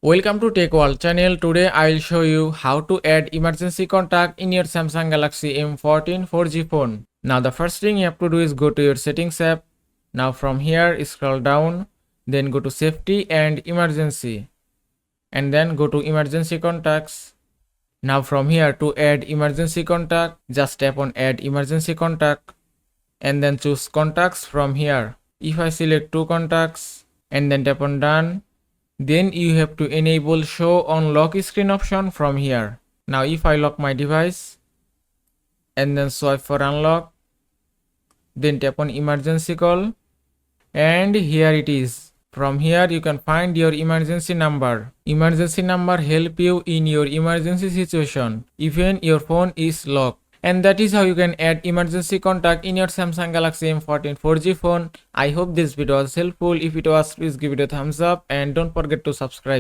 Welcome to Tech World channel. Today I will show you how to add emergency contact in your Samsung Galaxy M14 4G phone. Now the first thing you have to do is go to your settings app. Now from here scroll down, then go to safety and emergency, and then go to emergency contacts. Now from here to add emergency contact, just tap on add emergency contact and then choose contacts from here. If I select two contacts and then tap on done, then you have to enable show on lock screen option from here. Now if I lock my device and then swipe for unlock, then tap on emergency call, and here it is. From here you can find your emergency number. Emergency number help you in your emergency situation even your phone is locked. And that is how you can add emergency contact in your Samsung Galaxy M14 4G phone. I hope this video was helpful. If it was, please give it a thumbs up and don't forget to subscribe.